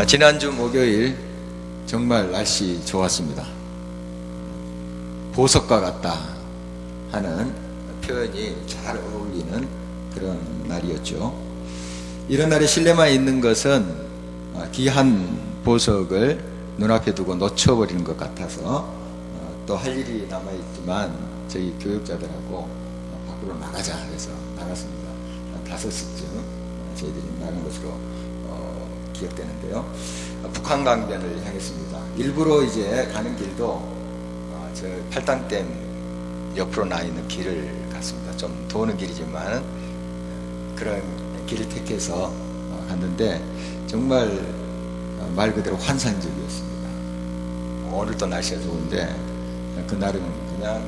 지난주 목요일 정말 날씨 좋았습니다. 보석과 같다 하는 표현이 잘 어울리는 그런 날이었죠. 이런 날에 실내만 있는 것은 귀한 보석을 눈앞에 두고 놓쳐버리는 것 같아서 또 할 일이 남아있지만 저희 교육자들하고 밖으로 나가자 해서 나갔습니다. 5시쯤 저희들이 나간 것으로 기억되는데요. 북한강변을 향했습니다. 일부러 이제 가는 길도 저 팔당댐 옆으로 나 있는 길을 갔습니다. 좀 도는 길이지만 그런 길을 택해서 갔는데 정말 말 그대로 환상적이었습니다. 오늘도 날씨가 좋은데 그날은 그냥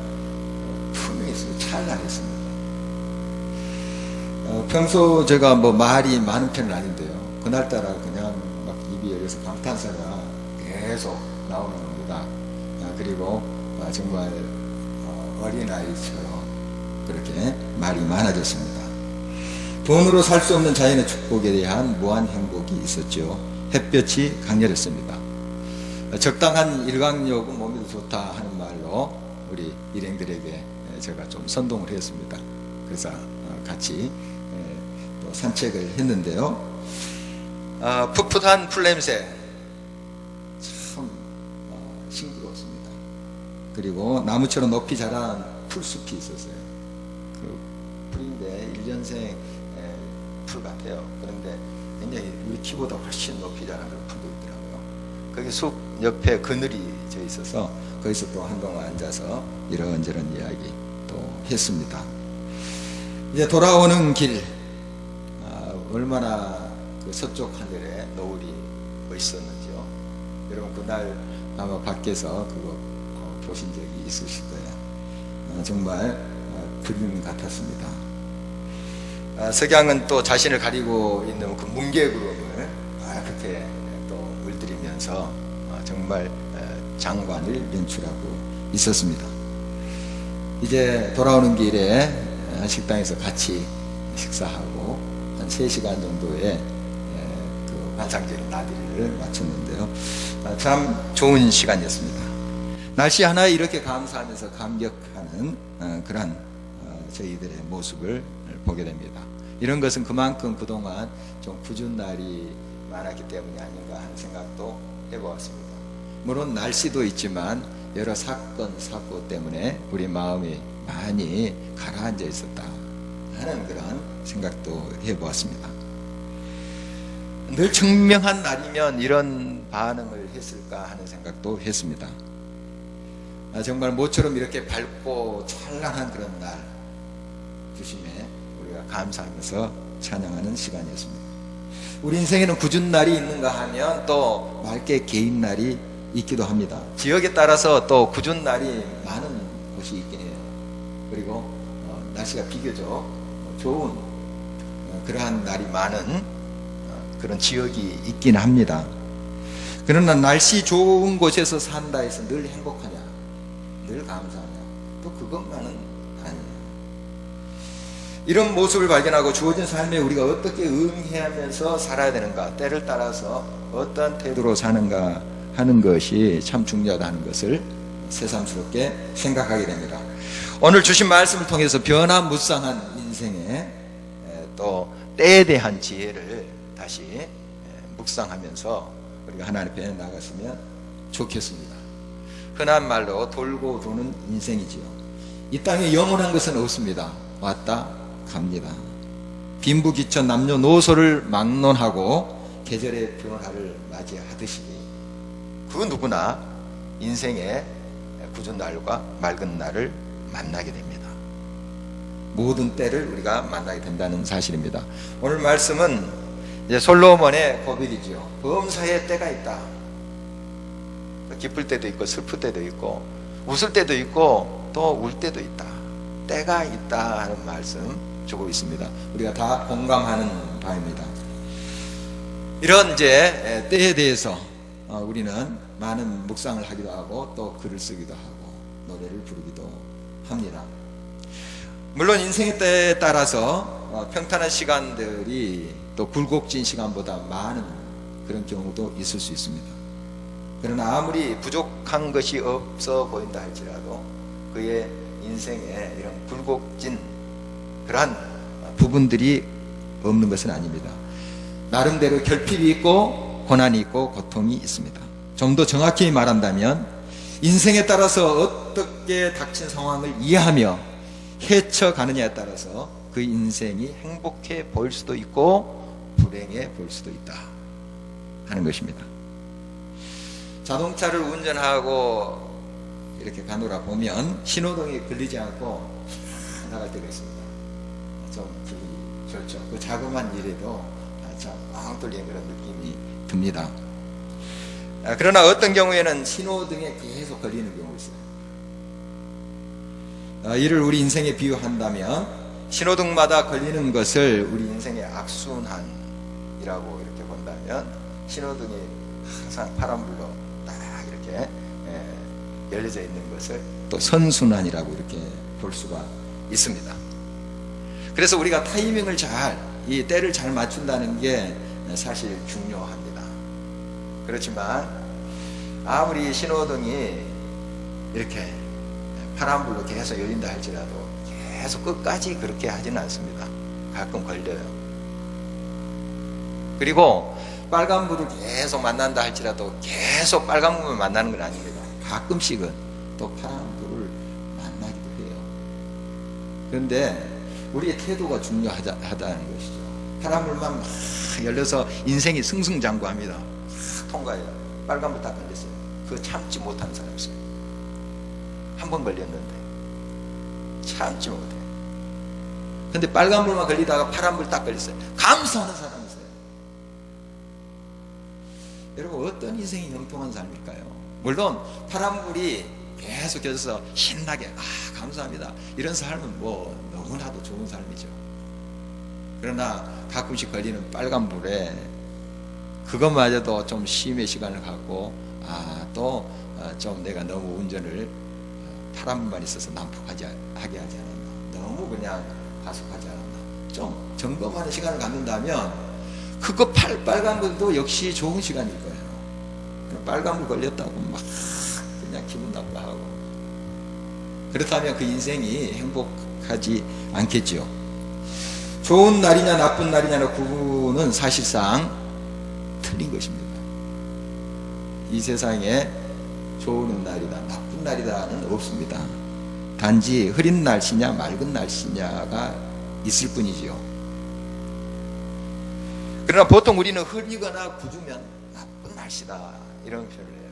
투명했습니다. 찬란했습니다. 평소 제가 뭐 말이 많은 편은 아닌데요. 그날따라 그냥 막 입이 열려서 감탄사가 계속 나오는 겁니다. 그리고 정말 어린아이처럼 그렇게 말이 많아졌습니다. 돈으로 살 수 없는 자연의 축복에 대한 무한 행복이 있었죠. 햇볕이 강렬했습니다. 적당한 일광욕은 몸에도 좋다 하는 말로 우리 일행들에게 제가 좀 선동을 했습니다. 그래서 같이 또 산책을 했는데요. 풋풋한 풀냄새 참 싱그러웠습니다. 그리고 나무처럼 높이 자란 풀숲이 있었어요. 그 풀인데 1년생 풀 같아요. 그런데 굉장히 우리 키보다 훨씬 높이 자란 그런 풀도 있더라고요. 거기 숲 옆에 그늘이 져 있어서 거기서 또 한동안 앉아서 이런저런 이야기 또 했습니다. 이제 돌아오는 길 얼마나 그 서쪽 하늘에 노을이 멋있었는지요. 여러분 그날 아마 밖에서 그거 보신 적이 있으실 거예요. 정말 그림 같았습니다. 석양은 또 자신을 가리고 있는 그 뭉게구름을 그렇게 또 물들이면서 정말 장관을 연출하고 있었습니다. 이제 돌아오는 길에 식당에서 같이 식사하고 한 3시간 정도의 그 환상적인 나들이를 마쳤는데요. 참 좋은 시간이었습니다. 날씨 하나에 이렇게 감사하면서 감격하는 그런 저희들의 모습을 보게 됩니다. 이런 것은 그만큼 그동안 좀 굳은 날이 많았기 때문이 아닌가 하는 생각도 해보았습니다. 물론 날씨도 있지만 여러 사건 사고 때문에 우리 마음이 많이 가라앉아 있었다 하는 그런 생각도 해보았습니다. 늘 청명한 날이면 이런 반응을 했을까 하는 생각도 했습니다. 정말 모처럼 이렇게 밝고 찬란한 그런 날 주심에 우리가 감사하면서 찬양하는 시간이었습니다. 우리 인생에는 굳은 날이 있는가 하면 또 맑게 개인 날이 있기도 합니다. 지역에 따라서 또 굳은 날이 많은 곳이 있긴 해요. 그리고 날씨가 비교적 좋은 그러한 날이 많은 그런 지역이 있긴 합니다. 그러나 날씨 좋은 곳에서 산다 해서 늘 행복하냐, 늘 감사하냐, 또 그것만은 아니에요. 이런 모습을 발견하고 주어진 삶에 우리가 어떻게 응해하면서 살아야 되는가, 때를 따라서 어떠한 태도로 사는가 하는 것이 참 중요하다는 것을 새삼스럽게 생각하게 됩니다. 오늘 주신 말씀을 통해서 변화무쌍한 인생에 또 때에 대한 지혜를 다시 묵상하면서 우리가 하나님 앞에 나갔으면 좋겠습니다. 흔한 말로 돌고 도는 인생이지요. 이 땅에 영원한 것은 없습니다. 왔다 갑니다. 빈부귀천 남녀노소를 막론하고 계절의 변화를 맞이하듯이 그 누구나 인생의 굳은 날과 맑은 날을 만나게 됩니다. 모든 때를 우리가 만나게 된다는 사실입니다. 오늘 말씀은 이제 솔로몬의 고백이지요. 범사에 때가 있다. 기쁠 때도 있고 슬플 때도 있고 웃을 때도 있고 또 울 때도 있다. 때가 있다 하는 말씀 주고 있습니다. 우리가 다 공감하는 바입니다. 이런 이제 때에 대해서 우리는 많은 묵상을 하기도 하고 또 글을 쓰기도 하고 노래를 부르기도 합니다. 물론 인생의 때에 따라서 평탄한 시간들이 또 굴곡진 시간보다 많은 그런 경우도 있을 수 있습니다. 그러나 아무리 부족한 것이 없어 보인다 할지라도 그의 인생에 이런 굴곡진 그러한 부분들이 없는 것은 아닙니다. 나름대로 결핍이 있고 고난이 있고 고통이 있습니다. 좀 더 정확히 말한다면 인생에 따라서 어떻게 닥친 상황을 이해하며 헤쳐가느냐에 따라서 그 인생이 행복해 보일 수도 있고 불행해 보일 수도 있다 하는 것입니다. 자동차를 운전하고 이렇게 가노라 보면 신호등이 걸리지 않고 나갈 때가 있습니다. 좀 기분이 좋죠. 그 자그마한 일에도 참 뻥 뚫리는 그런 느낌이 듭니다. 그러나 어떤 경우에는 신호등에 계속 걸리는 경우가 있어요. 이를 우리 인생에 비유한다면 신호등마다 걸리는 것을 우리 인생의 악순환이라고 이렇게 본다면 신호등이 항상 파란불로 딱 이렇게 열려져 있는 것을 또 선순환이라고 이렇게 볼 수가 있습니다. 그래서 우리가 타이밍을 이 때를 잘 맞춘다는 게 사실 중요합니다. 그렇지만 아무리 신호등이 이렇게 파란불로 계속 열린다 할지라도 계속 끝까지 그렇게 하지는 않습니다. 가끔 걸려요. 그리고 빨간불을 계속 만난다 할지라도 계속 빨간불을 만나는 건 아닙니다. 가끔씩은 또 파란불을 만나기도 해요. 그런데 우리의 태도가 중요하다는 것이죠. 파란불만 막 열려서 인생이 승승장구합니다. 막 통과해요. 빨간불 딱 걸렸어요. 그거 참지 못하는 사람이 있어요. 한 번 걸렸는데 참지 못해. 근데 빨간불만 걸리다가 파란불 딱 걸렸어요. 감사하는 사람이 있어요. 여러분 어떤 인생이 형통한 삶일까요? 물론 파란불이 계속 켜져서 신나게 감사합니다 이런 삶은 뭐 너무나도 좋은 삶이죠. 그러나 가끔씩 걸리는 빨간불에 그것마저도 좀 쉼의 시간을 갖고 또 좀 내가 너무 운전을 파란불만 있어서 난폭하게 하지 않았나, 너무 그냥 가속하지 않았나, 좀 점검하는 시간을 갖는다면 그거 빨간불도 역시 좋은 시간일 거예요. 빨간불 걸렸다고 막 그냥 기분 나빠하고 그렇다면 그 인생이 행복하지 않겠죠. 좋은 날이냐 나쁜 날이냐의 구분은 사실상 틀린 것입니다. 이 세상에 좋은 날이다 나쁜 날이다는 없습니다. 단지 흐린 날씨냐 맑은 날씨냐가 있을 뿐이지요. 그러나 보통 우리는 흐리거나 구주면 나쁜 날씨다 이런 표현을 해요.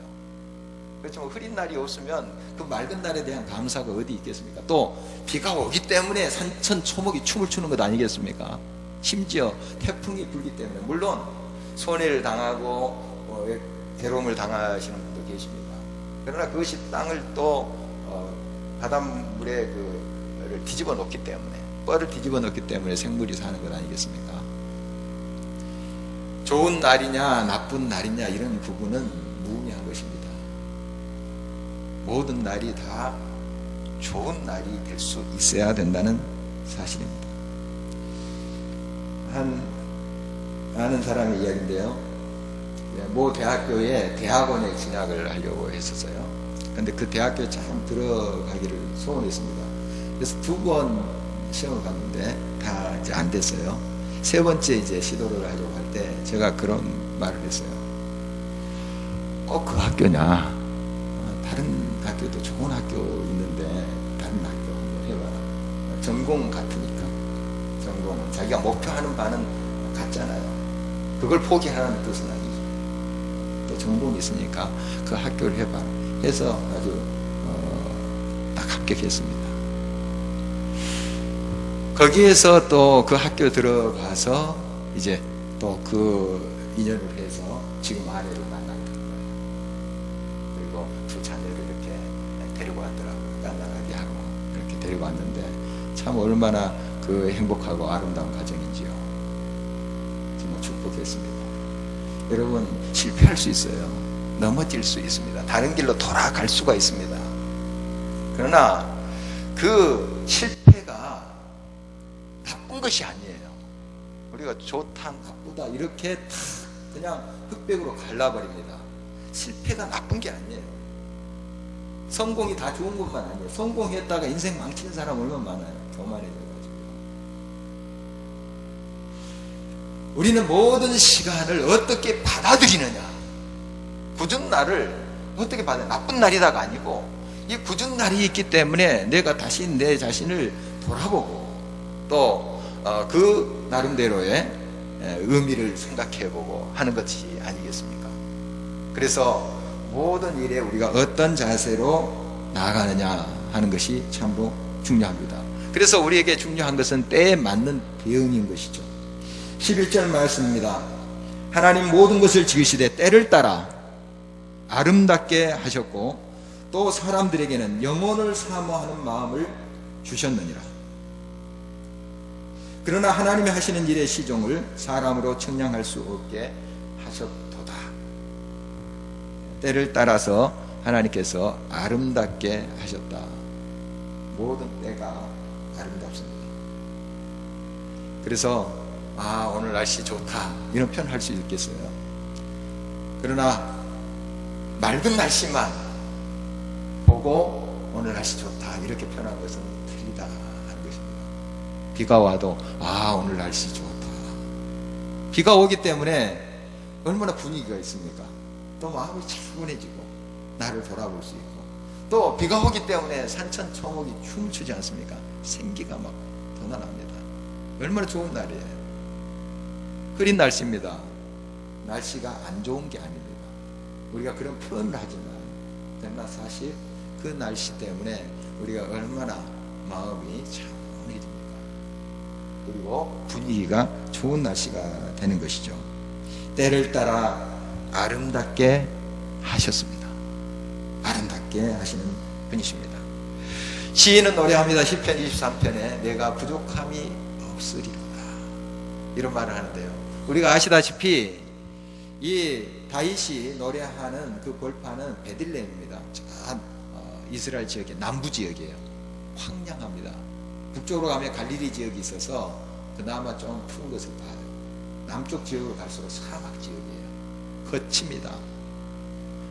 그렇지만 흐린 날이 없으면 그 맑은 날에 대한 감사가 어디 있겠습니까? 또 비가 오기 때문에 산천 초목이 춤을 추는 것 아니겠습니까? 심지어 태풍이 불기 때문에, 물론 손해를 당하고 괴로움을 당하시는 분도 계십니다. 그러나 그것이 땅을 또 바닷물에 그를 뒤집어 놓기 때문에, 뻘을 뒤집어 놓기 때문에 생물이 사는 것 아니겠습니까? 좋은 날이냐 나쁜 날이냐 이런 부분은 무의미한 것입니다. 모든 날이 다 좋은 날이 될 수 있어야 된다는 사실입니다. 아는 사람의 이야기인데요. 모 대학교에 대학원에 진학을 하려고 했었어요. 근데 그 대학교에 참 들어가기를 소원했습니다. 그래서 2번 시험을 봤는데 다 이제 안 됐어요. 3번째 이제 시도를 하려고 할 때 제가 그런 말을 했어요. 꼭 그 학교냐? 다른 학교도 좋은 학교 있는데 다른 학교 한번 해봐라. 전공 같으니까. 전공은 자기가 목표하는 바는 같잖아요. 그걸 포기하라는 뜻은 아니죠. 또 전공이 있으니까 그 학교를 해봐라 해서 아주 딱 합격했습니다. 거기에서 또 그 학교 들어가서 이제 또 그 인연을 해서 지금 아내를 만나게 된 거예요. 그리고 2 자녀를 이렇게 데리고 왔더라고요. 나가게 하고 이렇게 데리고 왔는데 참 얼마나 그 행복하고 아름다운 가정인지요. 정말 축복했습니다. 여러분 실패할 수 있어요. 넘어질 수 있습니다. 다른 길로 돌아갈 수가 있습니다. 그러나 그 실패가 나쁜 것이 아니에요. 우리가 좋다 나쁘다 이렇게 다 그냥 흑백으로 갈라버립니다. 실패가 나쁜 게 아니에요. 성공이 다 좋은 것만 아니에요. 성공했다가 인생 망치는 사람 얼마나 많아요. 교만해져가지고. 우리는 모든 시간을 어떻게 받아들이느냐, 굳은 날을 어떻게 받아들이냐, 나쁜 날이다가 아니고 이 굳은 날이 있기 때문에 내가 다시 내 자신을 돌아보고 또 그 나름대로의 의미를 생각해보고 하는 것이 아니겠습니까? 그래서 모든 일에 우리가 어떤 자세로 나아가느냐 하는 것이 참으로 중요합니다. 그래서 우리에게 중요한 것은 때에 맞는 대응인 것이죠. 11절 말씀입니다. 하나님 모든 것을 지으시되 때를 따라 아름답게 하셨고 또 사람들에게는 영혼을 사모하는 마음을 주셨느니라. 그러나 하나님이 하시는 일의 시종을 사람으로 측량할 수 없게 하셨도다. 때를 따라서 하나님께서 아름답게 하셨다. 모든 때가 아름답습니다. 그래서 오늘 날씨 좋다 이런 표현 할 수 있겠어요. 그러나 맑은 날씨만 보고 오늘 날씨 좋다 이렇게 표현한 것은 틀리다 하는 것입니다. 비가 와도 오늘 날씨 좋다. 비가 오기 때문에 얼마나 분위기가 있습니까? 또 마음이 차분해지고 나를 돌아볼 수 있고, 또 비가 오기 때문에 산천 초목이 춤추지 않습니까? 생기가 막 돋아납니다. 얼마나 좋은 날이에요. 흐린 날씨입니다. 날씨가 안 좋은 게 아닙니다. 우리가 그런 표현을 하지만 그러나 사실 그 날씨 때문에 우리가 얼마나 마음이 차분해집니까? 그리고 분위기가 좋은 날씨가 되는 것이죠. 때를 따라 아름답게 하셨습니다. 아름답게 하시는 분이십니다. 시인은 노래합니다. 시편 23편에 내가 부족함이 없으리로다 이런 말을 하는데요. 우리가 아시다시피 이 다윗이 노래하는 그 벌판은 베들레헴입니다. 이스라엘 지역의 남부 지역이에요. 황량합니다. 북쪽으로 가면 갈릴리 지역이 있어서 그나마 좀 푸른 것을 봐요. 남쪽 지역으로 갈수록 사막 지역이에요. 거칩니다.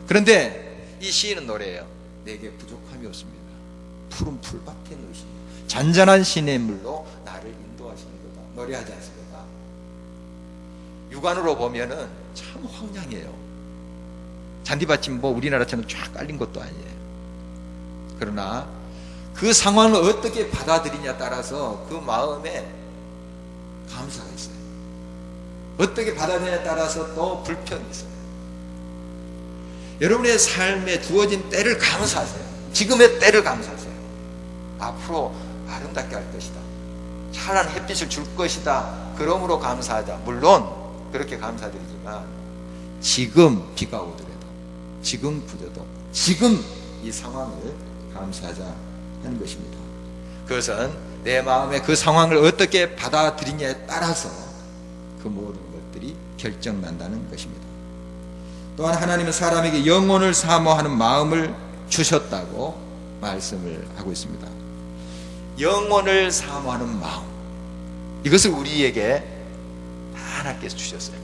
그런데 이 시인은 노래해요. 내게 부족함이 없습니다. 푸른 풀밭에 넣으시니 잔잔한 시냇물로 나를 인도하시는 거다. 노래하지 않습니까? 육안으로 보면은 참 황량해요. 잔디밭이 우리나라처럼 쫙 깔린 것도 아니에요. 그러나 그 상황을 어떻게 받아들이냐에 따라서 그 마음에 감사가 있어요. 어떻게 받아들이냐에 따라서 또 불평이 있어요. 여러분의 삶에 주어진 때를 감사하세요. 지금의 때를 감사하세요. 앞으로 아름답게 할 것이다. 찬란한 햇빛을 줄 것이다. 그러므로 감사하자. 물론 그렇게 감사드리지만 지금 비가 오더라도, 지금 부져도, 지금 이 상황을 감사하자 하는 것입니다. 그것은 내 마음에 그 상황을 어떻게 받아들이냐에 따라서 그 모든 것들이 결정난다는 것입니다. 또한 하나님은 사람에게 영혼을 사모하는 마음을 주셨다고 말씀을 하고 있습니다. 영혼을 사모하는 마음, 이것을 우리에게 다 하나님께서 주셨어요.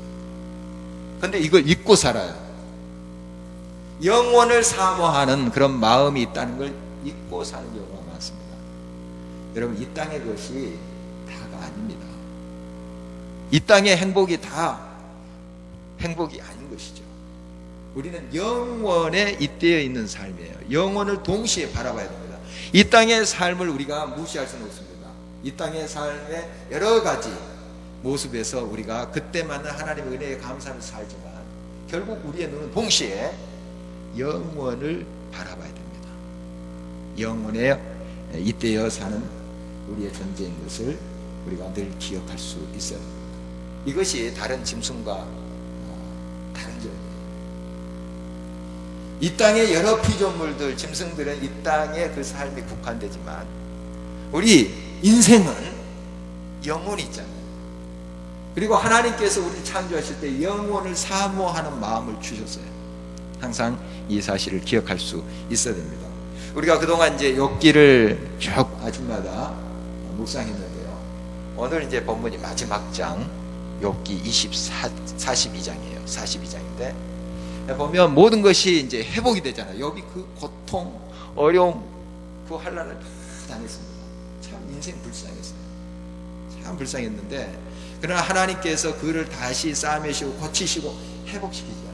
그런데 이걸 잊고 살아요. 영혼을 사모하는 그런 마음이 있다는 걸 잊고 사는 경우가 많습니다. 여러분, 이 땅의 것이 다가 아닙니다. 이 땅의 행복이 다 행복이 아닌 것이죠. 우리는 영원에 잇대어 있는 삶이에요. 영원을 동시에 바라봐야 됩니다. 이 땅의 삶을 우리가 무시할 수는 없습니다. 이 땅의 삶의 여러 가지 모습에서 우리가 그때마다 하나님의 은혜에 감사하면서 살지만 결국 우리의 눈은 동시에 영원을 바라봐야 됩니다. 영원에 잇대어 사는 우리의 존재인 것을 우리가 늘 기억할 수 있어야 됩니다. 이것이 다른 짐승과 다른 점이에요. 이 땅의 여러 피조물들, 짐승들은 이 땅의 그 삶이 국한되지만 우리 인생은 영혼이 있잖아요. 그리고 하나님께서 우리를 창조하실 때 영혼을 사모하는 마음을 주셨어요. 항상 이 사실을 기억할 수 있어야 됩니다. 우리가 그동안 이제 욥기를 쭉 아침마다 묵상했는데요. 오늘 이제 본문이 마지막 장 욥기 42장이에요. 42장인데 보면 모든 것이 이제 회복이 되잖아요. 욥이 그 고통, 어려움, 그 환난을 다 당했습니다. 참 인생 불쌍했어요. 참 불쌍했는데 그러나 하나님께서 그를 다시 싸매시고 고치시고 회복시키잖아요.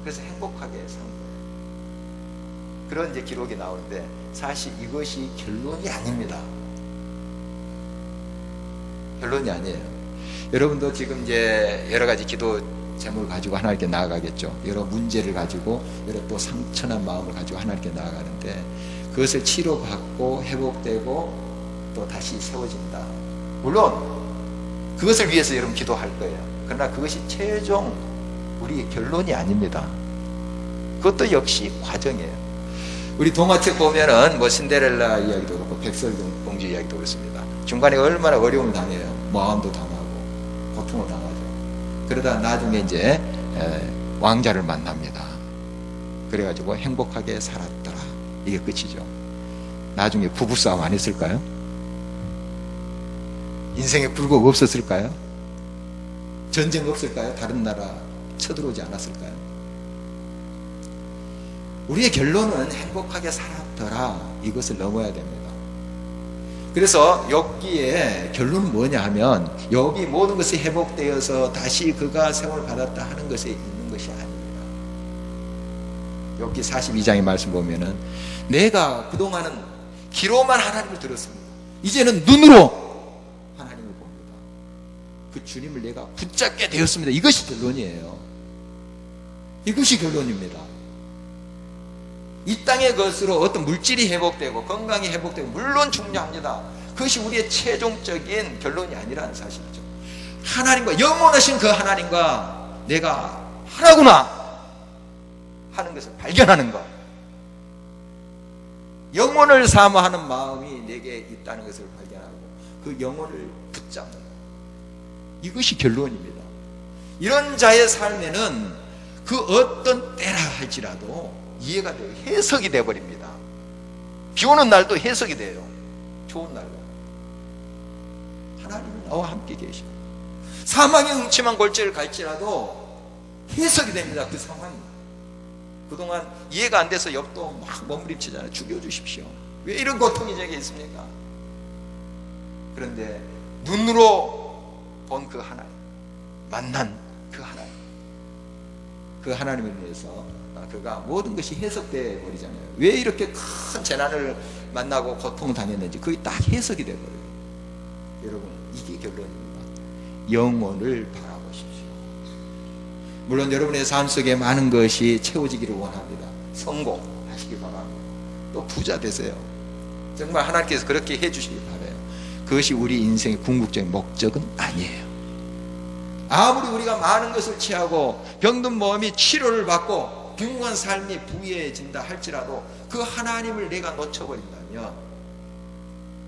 그래서 행복하게 산 거예요. 그런 이제 기록이 나오는데 사실 이것이 결론이 아닙니다. 결론이 아니에요. 여러분도 지금 이제 여러 가지 기도 제목을 가지고 하나님께 나아가겠죠. 여러 문제를 가지고 여러 또 상처난 마음을 가지고 하나님께 나아가는데 그것을 치료받고 회복되고 또 다시 세워진다. 물론 그것을 위해서 여러분 기도할 거예요. 그러나 그것이 최종 우리의 결론이 아닙니다. 그것도 역시 과정이에요. 우리 동화책 보면은 뭐 신데렐라 이야기도 그렇고 백설공주 이야기도 그렇습니다. 중간에 얼마나 어려움을 당해요. 모함도 당하고 고통을 당하죠. 그러다 나중에 이제 왕자를 만납니다. 그래가지고 행복하게 살았더라. 이게 끝이죠. 나중에 부부싸움 안 했을까요? 인생에 불복 없었을까요? 전쟁 없을까요? 다른 나라 쳐들어오지 않았을까요? 우리의 결론은 행복하게 살았더라. 이것을 넘어야 됩니다. 그래서 욥기의 결론은 뭐냐 하면 욥이 모든 것이 회복되어서 다시 그가 세월을 받았다 하는 것에 있는 것이 아닙니다. 욥기 42장의 말씀 보면은 내가 그동안은 귀로만 하나님을 들었습니다. 이제는 눈으로 하나님을 봅니다. 그 주님을 내가 붙잡게 되었습니다. 이것이 결론이에요. 이것이 결론입니다. 이 땅의 것으로 어떤 물질이 회복되고 건강이 회복되고 물론 중요합니다. 그것이 우리의 최종적인 결론이 아니라는 사실이죠. 하나님과 영원하신 그 하나님과 내가 하나구나 하는 것을 발견하는 것, 영혼을 사모하는 마음이 내게 있다는 것을 발견하고 그 영혼을 붙잡는 것, 이것이 결론입니다. 이런 자의 삶에는 그 어떤 때라 할지라도 이해가 돼요. 해석이 돼버립니다. 비 오는 날도 해석이 돼요. 좋은 날도 하나님은 나와 함께 계시고 사망의 음침한 골짜기를 갈지라도 해석이 됩니다. 그 상황이 그동안 이해가 안 돼서 욥도 막 몸부림치잖아요. 죽여주십시오. 왜 이런 고통이 제게 있습니까? 그런데 눈으로 본 그 하나님, 만난 그 하나님, 그 하나님을 위해서 그가 모든 것이 해석돼 버리잖아요. 왜 이렇게 큰 재난을 만나고 고통을 당했는지 그게 딱 해석이 돼 버려요. 여러분, 이게 결론입니다. 영혼을 바라보십시오. 물론 여러분의 삶 속에 많은 것이 채워지기를 원합니다. 성공하시기 바랍니다. 또 부자 되세요. 정말 하나님께서 그렇게 해주시기 바라요. 그것이 우리 인생의 궁극적인 목적은 아니에요. 아무리 우리가 많은 것을 취하고 병든 몸이 치료를 받고 평범한 삶이 부유해진다 할지라도 그 하나님을 내가 놓쳐버린다면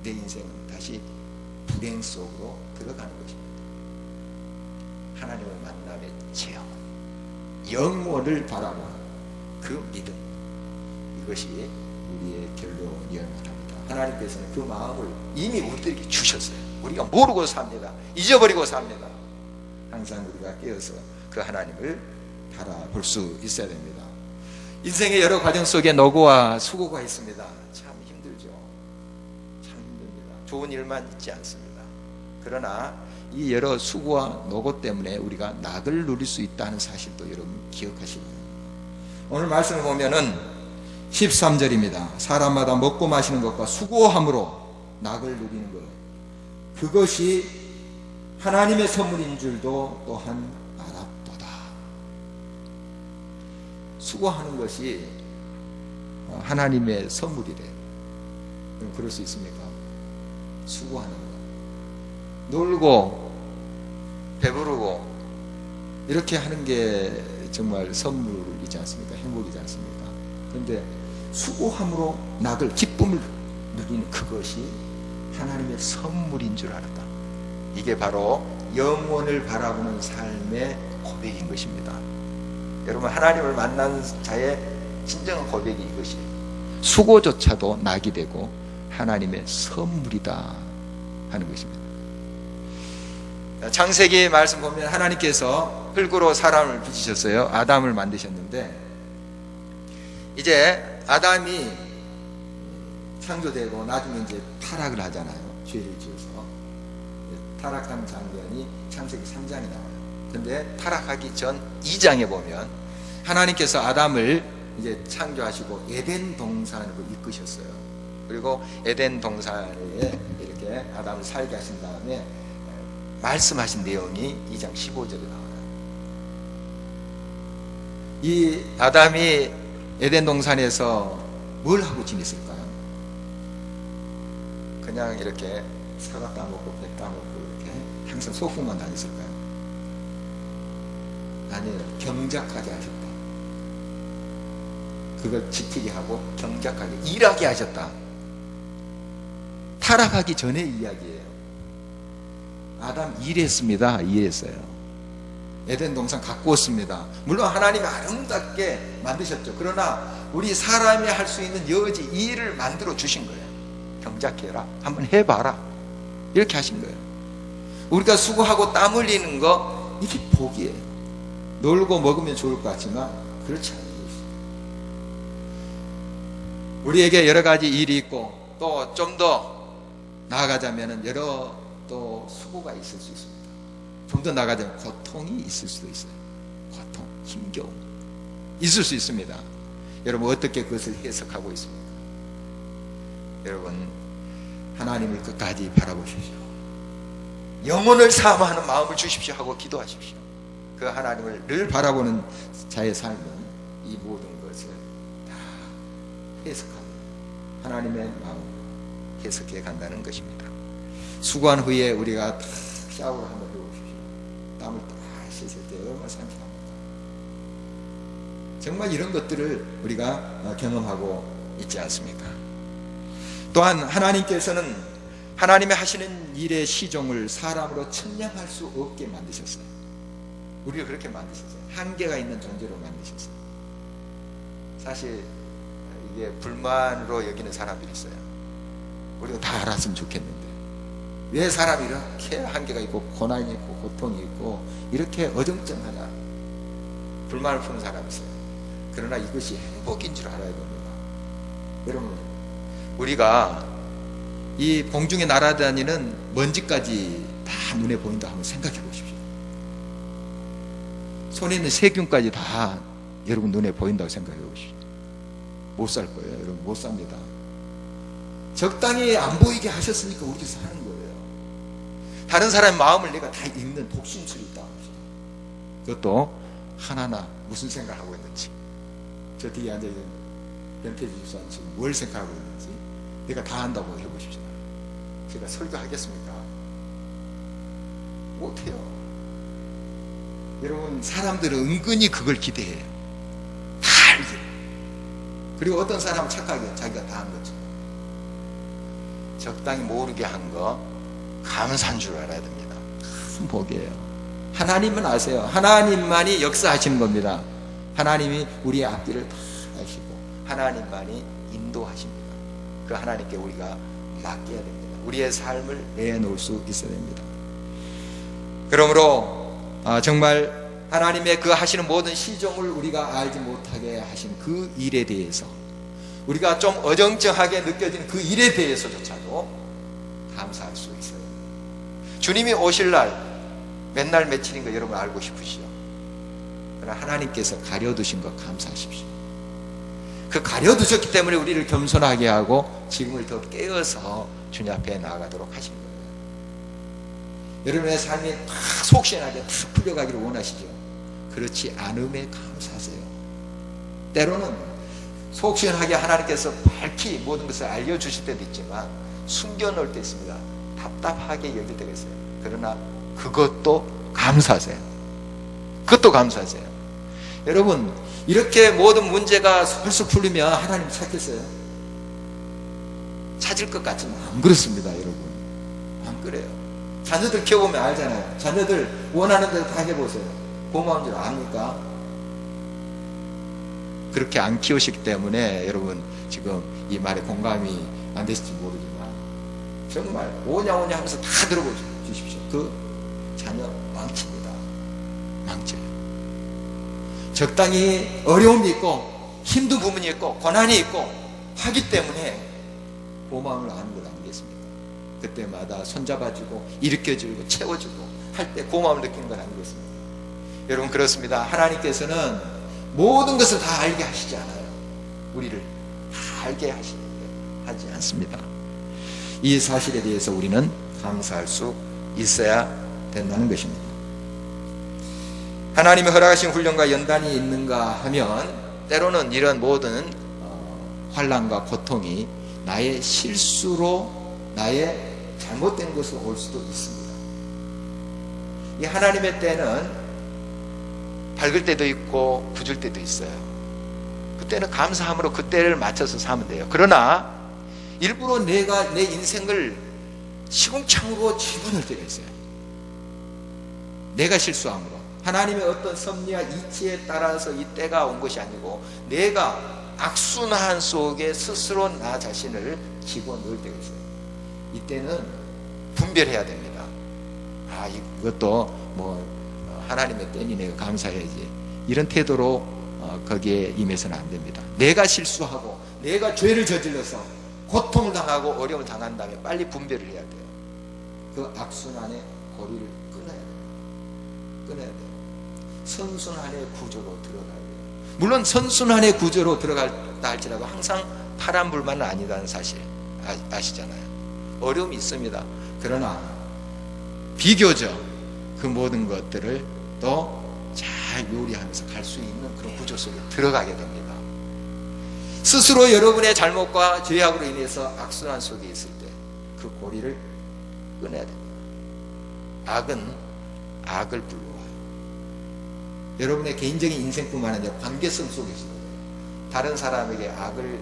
내 인생은 다시 불행 속으로 들어가는 것입니다. 하나님을 만남의 체험, 영혼을 바라보는 그 믿음, 이것이 우리의 결론이어야 합니다. 하나님께서는 그 마음을 이미 우리들에게 주셨어요. 우리가 모르고 삽니다. 잊어버리고 삽니다. 항상 우리가 깨어서 그 하나님을 바라볼 수 있어야 됩니다. 인생의 여러 과정 속에 노고와 수고가 있습니다. 참 힘들죠. 참 힘듭니다. 좋은 일만 있지 않습니다. 그러나 이 여러 수고와 노고 때문에 우리가 낙을 누릴 수 있다는 사실도 여러분 기억하시기 바랍니다. 오늘 말씀을 보면은 13절입니다. 사람마다 먹고 마시는 것과 수고함으로 낙을 누리는 것, 그것이 하나님의 선물인 줄도 또한 알았도다. 수고하는 것이 하나님의 선물이래요. 그럼 그럴 수 있습니까? 수고하는 것, 놀고 배부르고 이렇게 하는 게 정말 선물이지 않습니까? 행복이지 않습니까? 그런데 수고함으로 낙을, 기쁨을 누리는 그것이 하나님의 선물인 줄 알았다. 이게 바로 영혼을 바라보는 삶의 고백인 것입니다. 여러분, 하나님을 만난 자의 진정한 고백이 이것이에요. 수고조차도 낙이 되고 하나님의 선물이다 하는 것입니다. 창세기 말씀 보면 하나님께서 흙으로 사람을 붙이셨어요. 아담을 만드셨는데 이제 아담이 창조되고 나중에 이제 타락을 하잖아요. 죄를 지어서 타락한 장면이 창세기 3장에 나와요. 근데 타락하기 전 2장에 보면 하나님께서 아담을 이제 창조하시고 에덴 동산으로 이끄셨어요. 그리고 에덴 동산에 이렇게 아담을 살게 하신 다음에 말씀하신 내용이 2장 15절에 나와요. 이 아담이 에덴 동산에서 뭘 하고 지냈을까요? 그냥 이렇게 사과 따먹고 배 따먹고 이렇게 항상 소풍만 다녔을까요? 아니에요. 경작하게 하셨다. 그걸 지키게 하고 경작하게 일하게 하셨다. 타락하기 전의 이야기예요. 아담 일했습니다. 일했어요. 에덴 동산 가꾸었습니다. 물론 하나님이 아름답게 만드셨죠. 그러나 우리 사람이 할 수 있는 여지 일을 만들어 주신 거예요. 경작해라. 한번 해봐라. 이렇게 하신 거예요. 우리가 수고하고 땀 흘리는 거 이게 복이에요. 놀고 먹으면 좋을 것 같지만 그렇지 않아요. 우리에게 여러 가지 일이 있고 또 좀 더 나아가자면 여러 또 수고가 있을 수 있습니다. 좀 더 나아가자면 고통이 있을 수도 있어요. 고통, 힘겨움 있을 수 있습니다. 여러분 어떻게 그것을 해석하고 있습니까? 여러분 하나님을 끝까지 바라보십시오. 영혼을 사모하는 마음을 주십시오 하고 기도하십시오. 그 하나님을 늘 바라보는 자의 삶은 이 모든 것을 다 해석하고 하나님의 마음으로 해석해 간다는 것입니다. 수고한 후에 우리가 다 샤워를 한번 해보십시오. 땀을 다 씻을 때 얼마나 상쾌합니까? 정말 이런 것들을 우리가 경험하고 있지 않습니까? 또한 하나님께서는 하나님의 하시는 일의 시종을 사람으로 측량할 수 없게 만드셨어요. 우리가 그렇게 만드셨어요. 한계가 있는 존재로 만드셨어요. 사실 이게 불만으로 여기는 사람들이 있어요. 우리가 다 알았으면 좋겠는데 왜 사람이 이렇게 한계가 있고 고난이 있고 고통이 있고 이렇게 어정쩡하냐 불만을 푸는 사람이 있어요. 그러나 이것이 행복인 줄 알아야 됩니다. 여러분 우리가 이 공중에 날아다니는 먼지까지 다 눈에 보인다 하면 생각해 보십시오. 손에 있는 세균까지 다 여러분 눈에 보인다고 생각해 보십시오. 못 살 거예요. 여러분 못 삽니다. 적당히 안 보이게 하셨으니까 우리도 사는 거예요. 다른 사람의 마음을 내가 다 읽는 독심술이 있다 합시다. 그것도 하나하나 무슨 생각을 하고 있는지, 저 뒤에 앉아있는 변태지 집사는 지금 뭘 생각하고 있는지 내가 다 안다고 해보십시오. 제가 설교하겠습니까? 못해요. 여러분 사람들은 은근히 그걸 기대해요. 다 알게. 그리고 어떤 사람은 착하게 자기가 다 한 거죠. 적당히 모르게 한 거 감사한 줄 알아야 됩니다. 큰 복이에요. 하나님은 아세요. 하나님만이 역사하시는 겁니다. 하나님이 우리의 앞길을 다 아시고 하나님만이 인도하십니다. 그 하나님께 우리가 맡겨야 됩니다. 우리의 삶을 내놓을 수 있어야 됩니다. 그러므로 정말 하나님의 그 하시는 모든 시종을 우리가 알지 못하게 하신 그 일에 대해서 우리가 좀 어정쩡하게 느껴지는 그 일에 대해서조차도 감사할 수 있어요. 주님이 오실 날 맨날 며칠인 거 여러분 알고 싶으시죠? 그러나 하나님께서 가려두신 거 감사하십시오. 그 가려두셨기 때문에 우리를 겸손하게 하고 지금을 더 깨어서 주님 앞에 나아가도록 하신 거예요. 여러분의 삶이 다 속시원하게 다 풀려가기를 원하시죠? 그렇지 않음에 감사하세요. 때로는 속시원하게 하나님께서 밝히 모든 것을 알려주실 때도 있지만 숨겨놓을 때 있습니다. 답답하게 여길 때가 있어요. 그러나 그것도 감사하세요. 그것도 감사하세요. 여러분 이렇게 모든 문제가 솔솔 풀리면 하나님 찾겠어요? 찾을 것 같지만 안 그렇습니다. 여러분 안 그래요. 자녀들 키워보면 알잖아요. 자녀들 원하는 대로 다 해보세요. 고마운 줄 압니까? 그렇게 안 키우시기 때문에 여러분 지금 이 말에 공감이 안 되실지 모르지만 정말 오냐 하면서 다 들어보십시오. 그 자녀 망칩니다. 망쳐요. 적당히 어려움이 있고 힘든 부분이 있고 고난이 있고 하기 때문에 고마움을 아는 것 아니겠습니까? 그때마다 손잡아주고 일으켜주고 채워주고 할 때 고마움을 느끼는 것 아니겠습니까? 여러분, 그렇습니다. 하나님께서는 모든 것을 다 알게 하시지 않아요. 우리를 다 알게 하지 않습니다. 이 사실에 대해서 우리는 감사할 수 있어야 된다는 것입니다. 하나님이 허락하신 훈련과 연단이 있는가 하면 때로는 이런 모든 환난과 고통이 나의 실수로, 나의 잘못된 것으로 올 수도 있습니다. 이 하나님의 때는 밝을 때도 있고 굳을 때도 있어요. 그때는 감사함으로 그 때를 맞춰서 사면 돼요. 그러나 일부러 내가 내 인생을 시궁창으로 집어넣을 때가 있어요. 내가 실수함으로 하나님의 어떤 섭리와 이치에 따라서 이 때가 온 것이 아니고 내가 악순환 속에 스스로 나 자신을 집어넣을 때가 있어요. 이때는 분별해야 됩니다. 이것도 하나님의 때니 내가 감사해야지, 이런 태도로 거기에 임해서는 안 됩니다. 내가 실수하고 내가 죄를 저질러서 고통을 당하고 어려움을 당한 다음에 빨리 분별을 해야 돼요. 그 악순환의 고리를 끊어야 돼요. 선순환의 구조로 들어가야 돼요. 물론 선순환의 구조로 들어갔다 할지라도 항상 파란불만은 아니다는 사실 아시잖아요. 어려움이 있습니다. 그러나 비교적 그 모든 것들을 또 잘 요리하면서 갈 수 있는 그런 구조 속에 들어가게 됩니다. 스스로 여러분의 잘못과 죄악으로 인해서 악순환 속에 있을 때 그 고리를 끊어야 됩니다. 악은 악을 불러와요. 여러분의 개인적인 인생뿐만 아니라 관계성 속에서도 다른 사람에게 악을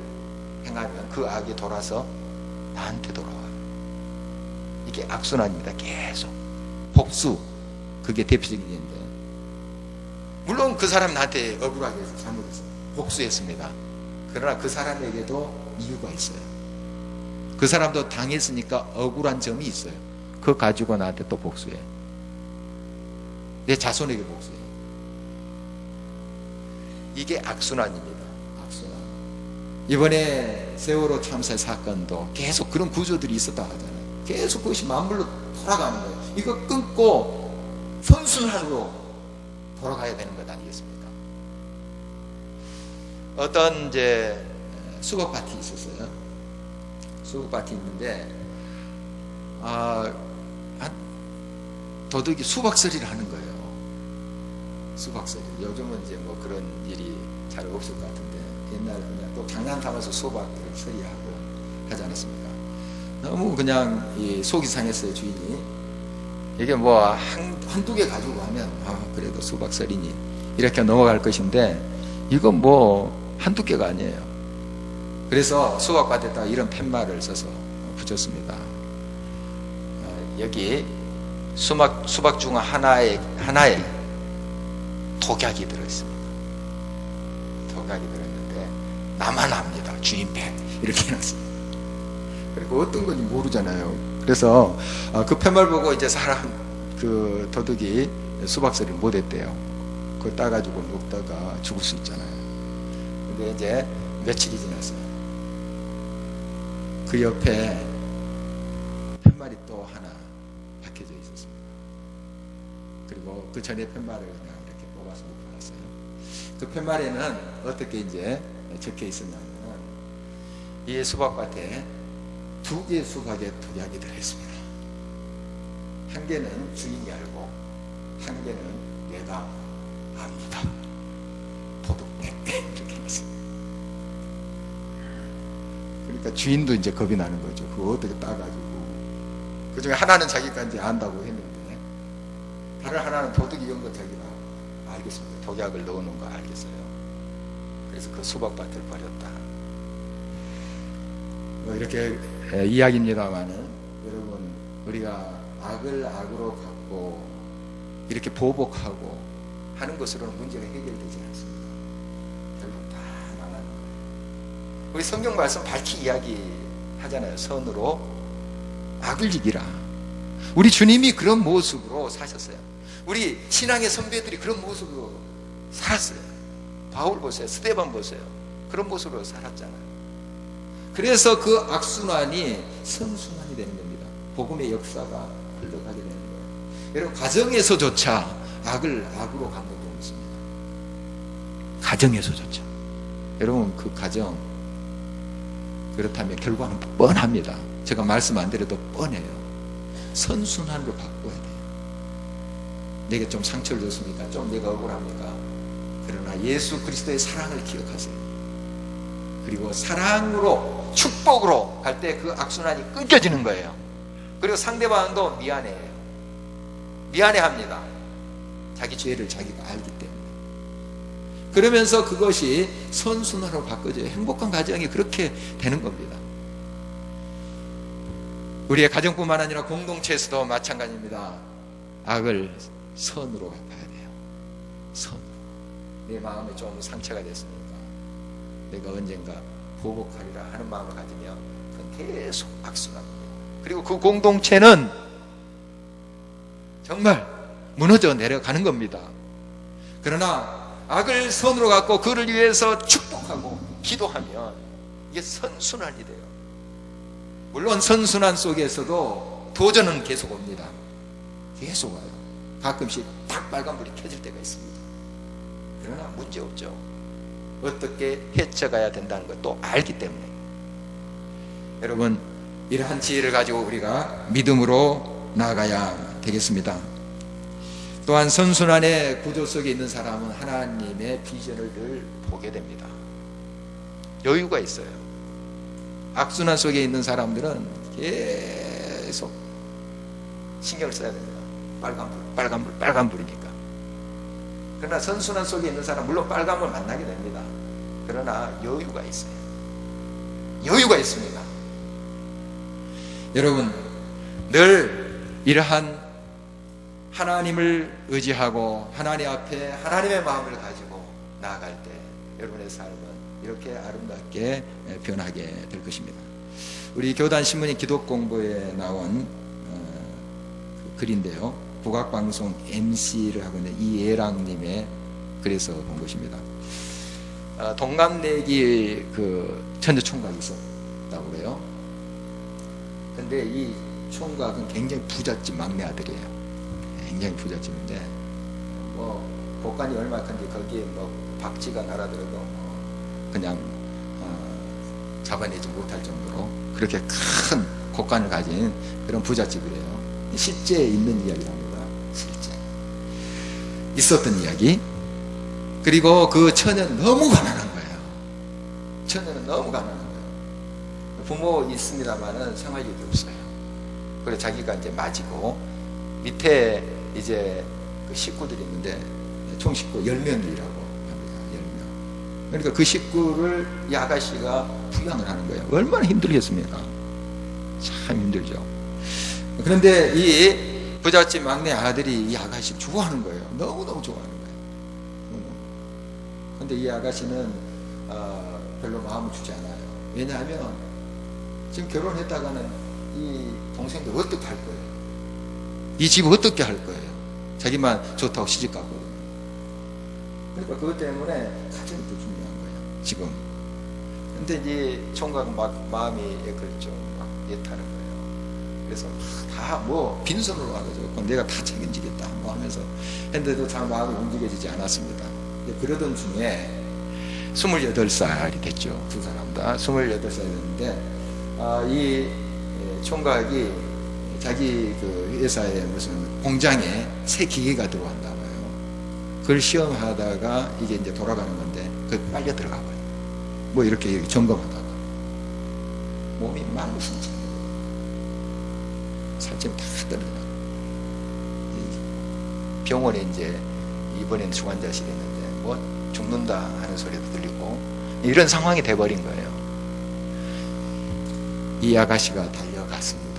행하면 그 악이 돌아서 나한테 돌아와요. 이게 악순환입니다. 계속 복수, 그게 대표적인 예인데, 물론 그 사람 나한테 억울하게 해서 잘못했어요. 복수했습니다. 그러나 그 사람에게도 이유가 있어요. 그 사람도 당했으니까 억울한 점이 있어요. 그거 가지고 나한테 또 복수해. 내 자손에게 복수해. 이게 악순환입니다. 악순환. 이번에 세월호 참사 사건도 계속 그런 구조들이 있었다 하잖아요. 계속 그것이 만물로 돌아가는 거예요. 이거 끊고 선순환으로 돌아가야 되는 것 아니겠습니까? 어떤 이제 수국 파티 있었어요. 수국 파티 있는데 도둑이 수박서리를 하는 거예요. 수박서리. 요즘은 이제 뭐 그런 일이 잘 없을 것 같은데 옛날에 그냥 또 장난 삼아서 수박을 서리하고 하지 않았습니까? 너무 그냥 속이 상했어요, 주인이. 이게 뭐 한두 개 가지고 가면 그래도 수박서리니 이렇게 넘어갈 것인데 이건 뭐 한두 개가 아니에요. 그래서 수박밭에다 이런 팻말을 써서 붙였습니다. 여기 수박 중 하나에 독약이 들어있습니다. 독약이 들어있는데 나만 압니다. 주인 배 이렇게 해놨습니다. 그리고 어떤 건지 모르잖아요. 그래서 그 팻말 보고 이제 그 도둑이 수박서리를 못했대요. 그걸 따가지고 먹다가 죽을 수 있잖아요. 근데 이제 며칠이 지났어요. 그 옆에 팻말이 또 하나 박혀져 있었습니다. 그리고 그 전에 팻말을 그냥 이렇게 뽑아서 놓고 갔어요. 그 팻말에는 어떻게 이제 적혀 있었냐면, 이 수박밭에 2개의 수박에 독약이 들어있습니다. 한 개는 주인이 알고 한 개는 내가 압니다. 도둑 이렇게 했습니다. 그러니까 주인도 이제 겁이 나는 거죠. 그거 어떻게 따가지고, 그 중에 하나는 자기가 이제 안다고 했는데 다른 하나는 도둑이 온 거 자기가 알겠습니다. 독약을 넣어놓은 거 알겠어요. 그래서 그 수박밭을 버렸다. 이렇게 이야기입니다만은, 여러분, 우리가 악을 악으로 갚고 이렇게 보복하고 하는 것으로는 문제가 해결되지 않습니다. 결국 다 망하는 거예요. 우리 성경 말씀 밝히 이야기하잖아요. 선으로 악을 이기라. 우리 주님이 그런 모습으로 사셨어요. 우리 신앙의 선배들이 그런 모습으로 살았어요. 바울 보세요. 스데반 보세요. 그런 모습으로 살았잖아요. 그래서 그 악순환이 선순환이 되는 겁니다. 복음의 역사가 흘러가게 되는 거예요. 여러분, 가정에서조차 악을 악으로 갚는 경우 있습니다. 가정에서조차. 여러분, 그 가정, 그렇다면 결과는 뻔합니다. 제가 말씀 안 드려도 뻔해요. 선순환으로 바꿔야 돼요. 내게 좀 상처를 줬습니까? 좀 내가 억울합니까? 그러나 예수 그리스도의 사랑을 기억하세요. 그리고 사랑으로, 축복으로 갈 때 그 악순환이 끊겨지는 거예요. 그리고 상대방도 미안해요. 미안해합니다. 자기 죄를 자기가 알기 때문에. 그러면서 그것이 선순환으로 바꿔져요. 행복한 가정이 그렇게 되는 겁니다. 우리의 가정뿐만 아니라 공동체에서도 마찬가지입니다. 악을 선으로 갚아야 돼요. 선으로. 내 마음에 좀 상처가 됐으니까 내가 언젠가 보복하리라 하는 마음을 가지면 그건 계속 악순환입니다. 그리고 그 공동체는 정말 무너져 내려가는 겁니다. 그러나 악을 선으로 갚고 그를 위해서 축복하고 기도하면 이게 선순환이 돼요. 물론 선순환 속에서도 도전은 계속 옵니다. 계속 와요. 가끔씩 딱 빨간불이 켜질 때가 있습니다. 그러나 문제없죠. 어떻게 헤쳐가야 된다는 것도 알기 때문에. 여러분, 이러한 지혜를 가지고 우리가 믿음으로 나아가야 되겠습니다. 또한 선순환의 구조 속에 있는 사람은 하나님의 비전을 늘 보게 됩니다. 여유가 있어요. 악순환 속에 있는 사람들은 계속 신경을 써야 됩니다. 빨간불이니까. 그러나 선순환 속에 있는 사람, 물론 빨간불 만나게 됩니다. 그러나 여유가 있어요. 여유가 있습니다. 여러분, 늘 이러한 하나님을 의지하고 하나님 앞에 하나님의 마음을 가지고 나아갈 때 여러분의 삶은 이렇게 아름답게 변하게 될 것입니다. 우리 교단 신문이 기독공부에 나온 그 글인데요, 국악방송 MC를 하고 있는 이예랑님의 글에서 본 것입니다. 동갑내기 그 천주총각이 있었다고 그래요. 근데 이 총각은 굉장히 부잣집 막내 아들이에요. 굉장히 부잣집인데 뭐 곳간이 얼마 큰지 거기에 뭐 박쥐가 날아들어도 그냥 잡아내지 못할 정도로 그렇게 큰 곳간을 가진 그런 부잣집이래요. 실제 있는 이야기랍니다. 실제 있었던 이야기. 그리고 그 처녀는 너무 가난한 거예요. 처녀는 너무 가난한 거예요. 부모 있습니다만은 생활력이 없어요. 그래서 자기가 이제 맞이고 밑에 이제 그 식구들이 있는데 총 식구 10명이라고 합니다. 10명. 그러니까 그 식구를 이 아가씨가 부양을 하는 거예요. 얼마나 힘들겠습니까? 참 힘들죠. 그런데 이 부잣집 막내 아들이 이 아가씨를 좋아하는 거예요. 너무너무 좋아하는 거예요. 그런데 이 아가씨는 별로 마음을 주지 않아요. 왜냐하면 지금 결혼했다가는 이 동생들 어떻게 할 거예요? 이 집 어떻게 할 거예요? 자기만 좋다고 시집가고. 그러니까 그것 때문에 가정이 더 중요한 거예요, 지금. 근데 이제 총각은 막 마음이 그렇죠. 막 예타는 거예요. 그래서 다 뭐 빈손으로 와가지고 내가 다 책임지겠다 뭐 하면서 했는데도 잘 마음이 움직여지지 않았습니다. 그러던 중에 28살이 됐죠. 두 사람 다 28살이 됐는데 이 총각이 자기 그 회사에 무슨 공장에 새 기계가 들어왔나 봐요. 그걸 시험하다가 이게 이제 돌아가는 건데 그걸 빨려 들어가 봐요. 뭐 이렇게 점검하다가 몸이 망신처럼 살점이 다 떨어져요. 병원에 이제 이번엔 중환자실에 있는데 뭐 죽는다 하는 소리도 들리고 이런 상황이 돼버린 거예요. 이 아가씨가 달려갔습니다.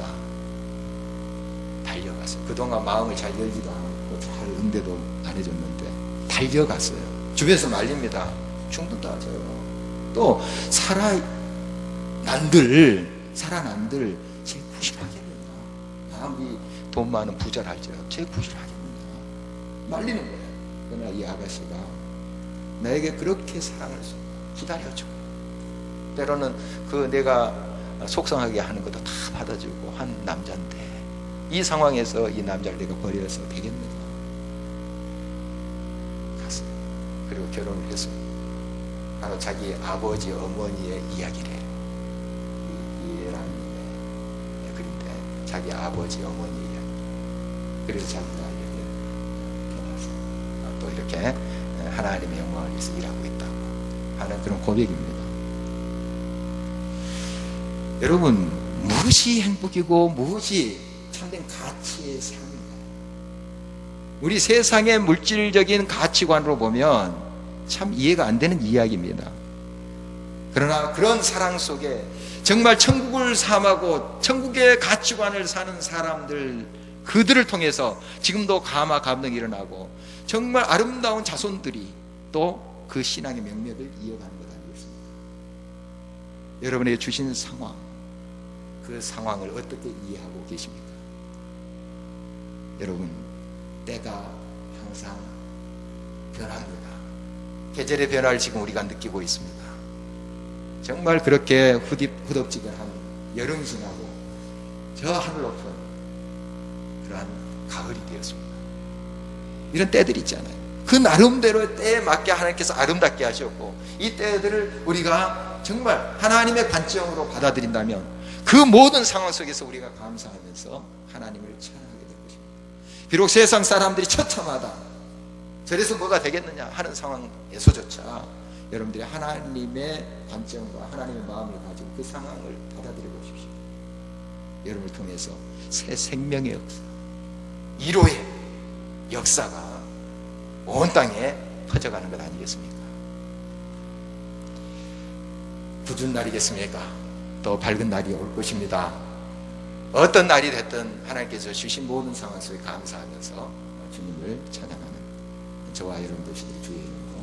그동안 마음을 잘 열지도 않고 잘 응대도 안 해줬는데 달려갔어요. 주변에서 말립니다. 죽는다 저요. 또 살아난들 제일 무심하게 됩니다. 마음이 돈 많은 부자를 할지라도 제 구실을 하겠느냐 말리는 거예요. 그러나 이 아가씨가 나에게 그렇게 사랑을 기다려주고 때로는 그 내가 속상하게 하는 것도 다 받아주고 한 남자인데 이 상황에서 이 남자를 내가 버려서 되겠는가? 갔어요. 그리고 결혼을 했습니다. 바로 자기 아버지 어머니의 이야기를 해요. 이 예람님의 그린데 자기 아버지 어머니 이야기. 그래서 자기가 이렇게 변화했어요. 또 이렇게 하나님의 영광을 위해서 일하고 있다고 하는 그런 고백입니다. 여러분, 무엇이 행복이고 무엇이 참된 가치의 삶인가요? 우리 세상의 물질적인 가치관으로 보면 참 이해가 안 되는 이야기입니다. 그러나 그런 사랑 속에 정말 천국을 삼하고 천국의 가치관을 사는 사람들, 그들을 통해서 지금도 가마 감동이 일어나고 정말 아름다운 자손들이 또 그 신앙의 명맥을 이어가는 것 아니겠습니까? 여러분에게 주신 상황, 그 상황을 어떻게 이해하고 계십니까? 여러분, 때가 항상 변합니다. 계절의 변화를 지금 우리가 느끼고 있습니다. 정말 그렇게 후덥지근한 여름이 지나고 저 하늘 높은 그러한 가을이 되었습니다. 이런 때들이 있잖아요. 그 나름대로의 때에 맞게 하나님께서 아름답게 하셨고 이 때들을 우리가 정말 하나님의 관점으로 받아들인다면 그 모든 상황 속에서 우리가 감사하면서 하나님을 찬양하게 될 것입니다. 비록 세상 사람들이 처참하다, 저래서 뭐가 되겠느냐 하는 상황에서조차 여러분들이 하나님의 관점과 하나님의 마음을 가지고 그 상황을 받아들여 보십시오. 여러분을 통해서 새 생명의 역사, 위로의 역사가 온 땅에 퍼져가는 것 아니겠습니까? 굳은 날이겠습니까? 또 밝은 날이 올 것입니다. 어떤 날이 됐든 하나님께서 주신 모든 상황 속에 감사하면서 주님을 찬양하는 저와 여러분 되시길 주의 이름으로